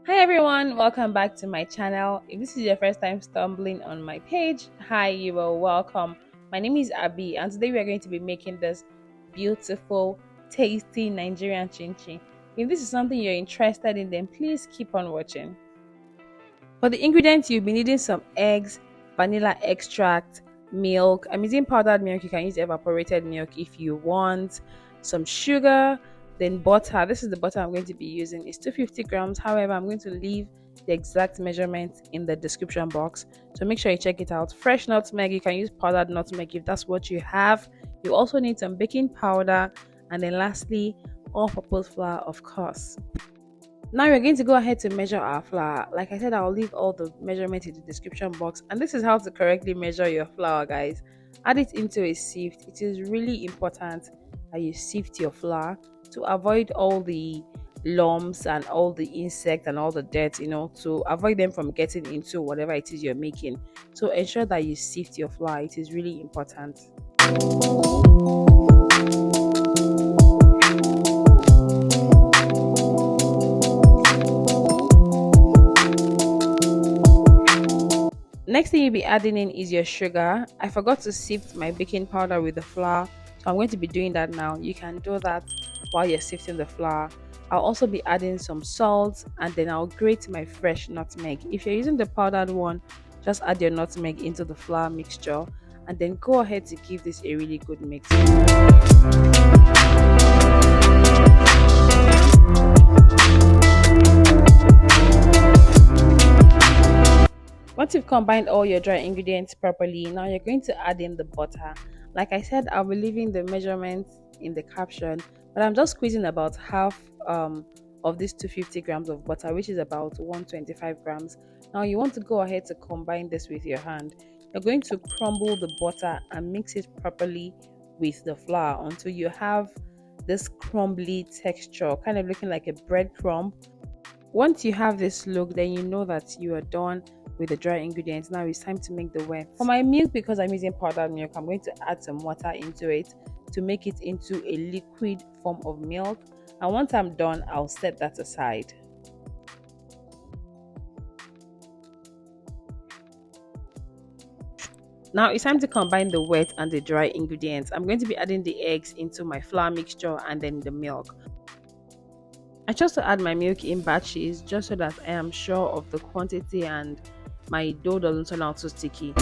Hi everyone, welcome back to my channel. If this is your first time stumbling on my page, hi, you are welcome. My name is Abby and today we are going to be making this beautiful, tasty Nigerian Chinchin. If this is something you're interested in, then please keep on watching. For the ingredients, you'll be needing some eggs, vanilla extract, milk. I'm using powdered milk. You can use evaporated milk if you want. Some sugar, then butter. This is the butter I'm going to be using. It's 250 grams. However, I'm going to leave the exact measurement in the description box. So make sure you check it out. Fresh nutmeg. You can use powdered nutmeg if that's what you have. You also need some baking powder. And then lastly, all-purpose flour, of course. Now we're going to go ahead to measure our flour. Like I said, I'll leave all the measurements in the description box. And this is how to correctly measure your flour, guys. Add it into a sieve. It is really important that you sift your flour to avoid all the lumps and all the insects and all the dirt, to avoid them from getting into whatever it is you're making. So ensure that you sift your flour. It is really important. Next thing you'll be adding in is your sugar. I forgot to sift my baking powder with the flour, so I'm going to be doing that now. You can do that while you're sifting the flour. I'll also be adding some salt and then I'll grate my fresh nutmeg. If you're using the powdered one, just add your nutmeg into the flour mixture and then go ahead to give this a really good mix. Once you've combined all your dry ingredients properly, now you're going to add in the butter. Like I said, I'll be leaving the measurements in the caption, but I'm just squeezing about half of these 250 grams of butter, which is about 125 grams. Now you want to go ahead to combine this with your hand. You're going to crumble the butter and mix it properly with the flour until you have this crumbly texture, kind of looking like a breadcrumb. Once you have this look, then you know that you are done with the dry ingredients. Now it's time to make the wet. For my milk, because I'm using powdered milk, I'm going to add some water into it to make it into a liquid form of milk. And once I'm done, I'll set that aside. Now it's time to combine the wet and the dry ingredients. I'm going to be adding the eggs into my flour mixture and then the milk. I chose to add my milk in batches just so that I am sure of the quantity and my dough doesn't turn out too sticky.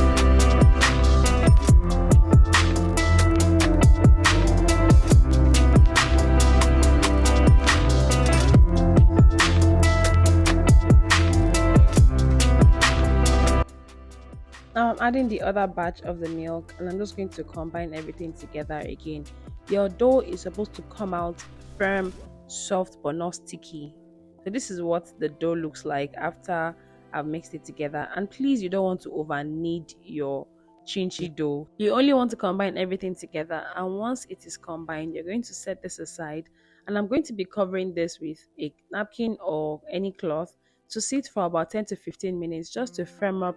Now I'm adding the other batch of the milk and I'm just going to combine everything together again. Your dough is supposed to come out firm, soft but not sticky. So this is what the dough looks like after I've mixed it together. And please, you don't want to over knead your chinchin dough. You only want to combine everything together, and once it is combined, you're going to set this aside. And I'm going to be covering this with a napkin or any cloth to sit for about 10 to 15 minutes just to firm up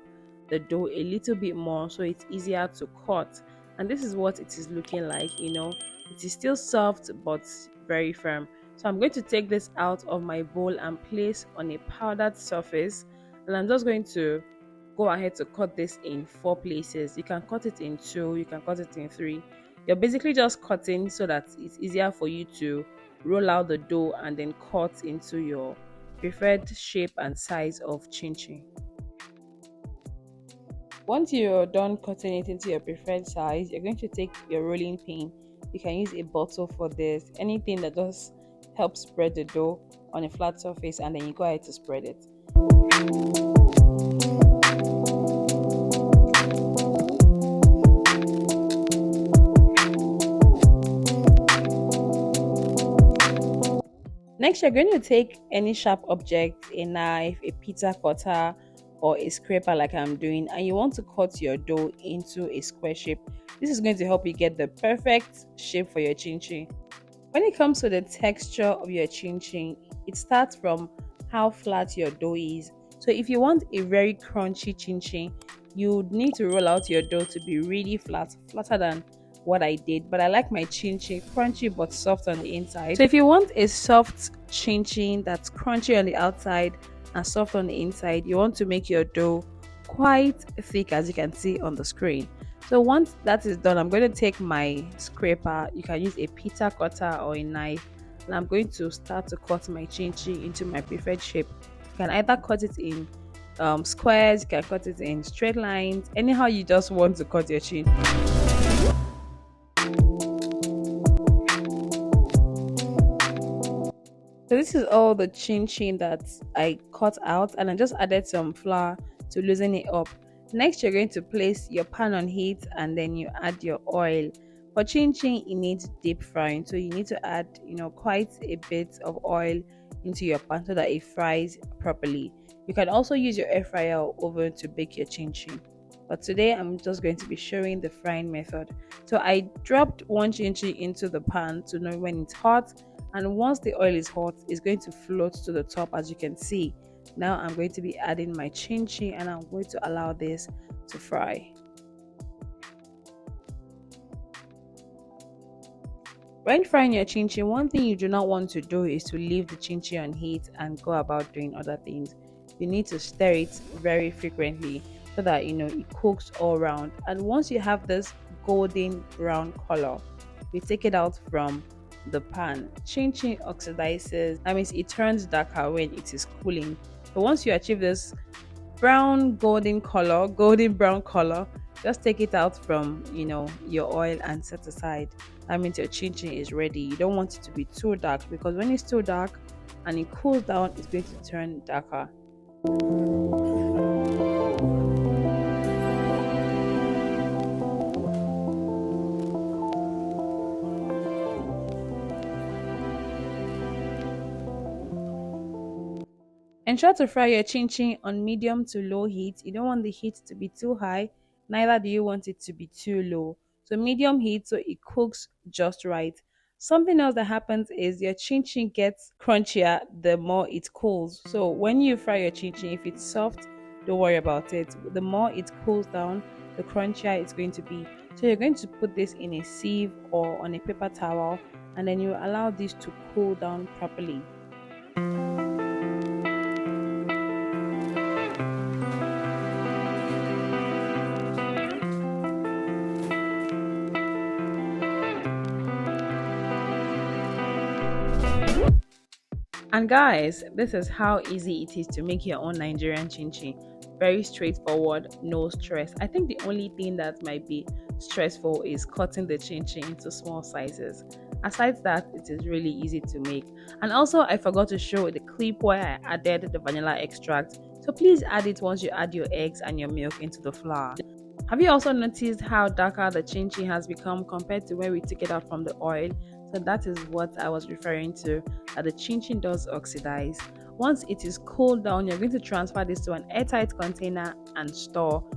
the dough a little bit more so it's easier to cut. And this is what it is looking like. It is still soft but very firm. So I'm going to take this out of my bowl and place on a powdered surface, and I'm just going to go ahead to cut this in 4 places. You can cut it in 2, you can cut it in 3. You're basically just cutting so that it's easier for you to roll out the dough and then cut into your preferred shape and size of chinchin. Once you're done cutting it into your preferred size, you're going to take your rolling pin. You can use a bottle for this, anything that does help spread the dough on a flat surface, and then you go ahead to spread it. Next, you're going to take any sharp object, a knife, a pizza cutter, or a scraper like I'm doing, and you want to cut your dough into a square shape. This is going to help you get the perfect shape for your chinchin. When it comes to the texture of your chinchin, it starts from how flat your dough is. So if you want a very crunchy chinchin, you would need to roll out your dough to be really flat, flatter than what I did. But I like my chinchin crunchy but soft on the inside. So if you want a soft chin that's crunchy on the outside and soft on the inside, you want to make your dough quite thick, as you can see on the screen. So once that is done, I'm going to take my scraper. You can use a pizza cutter or a knife, and I'm going to start to cut my chin into my preferred shape. You can either cut it in squares, you can cut it in straight lines, anyhow you just want to cut your chin. So this is all the chin that I cut out, and I just added some flour to loosen it up. Next, you're going to place your pan on heat, and then you add your oil. For chin, it needs deep frying, so you need to add, quite a bit of oil into your pan so that it fries properly. You can also use your air fryer or oven to bake your chin. But today I'm just going to be showing the frying method. So I dropped one chin into the pan to know when it's hot, and once the oil is hot, it's going to float to the top, as you can see. Now I'm going to be adding my chin and I'm going to allow this to fry. When frying your chin, one thing you do not want to do is to leave the chin on heat and go about doing other things. You need to stir it very frequently so that it cooks all around. And once you have this golden brown color, we take it out from the pan. Chin oxidizes, that means it turns darker when it is cooling. So once you achieve this golden brown color, just take it out from your oil and set aside. That means your chin is ready. You don't want it to be too dark, because when it's too dark and it cools down, it's going to turn darker. Ensure to fry your chin on medium to low heat. You don't want the heat to be too high, neither do you want it to be too low. So medium heat so it cooks just right. Something else that happens is your chin gets crunchier the more it cools. So when you fry your chin, if it's soft, don't worry about it. The more it cools down, the crunchier it's going to be. So you're going to put this in a sieve or on a paper towel, and then you allow this to cool down properly. And guys, this is how easy it is to make your own Nigerian Chinchin. Very straightforward, no stress. I think the only thing that might be stressful is cutting the Chinchin into small sizes. Aside that, it is really easy to make. And also, I forgot to show the clip where I added the vanilla extract. So please add it once you add your eggs and your milk into the flour. Have you also noticed how darker the Chinchin has become compared to when we took it out from the oil? So that is what I was referring to, that the Chinchin does oxidize. Once it is cooled down, you're going to transfer this to an airtight container and store.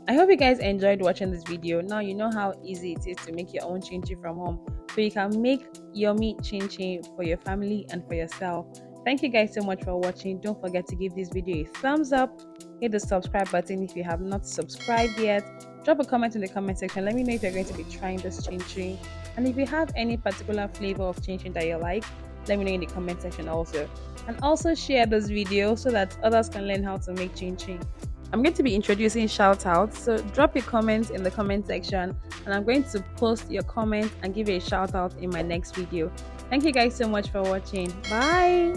I hope you guys enjoyed watching this video. Now you know how easy it is to make your own Chinchin from home. So you can make yummy Chinchin for your family and for yourself. Thank you guys so much for watching. Don't forget to give this video a thumbs up. Hit the subscribe button if you have not subscribed yet. Drop a comment in the comment section. Let me know if you're going to be trying this Chinchin. And if you have any particular flavor of Chinchin that you like, let me know in the comment section also. And also share this video so that others can learn how to make Chinchin. I'm going to be introducing shout outs, so drop your comments in the comment section and I'm going to post your comment and give you a shout out in my next video. Thank you guys so much for watching. Bye.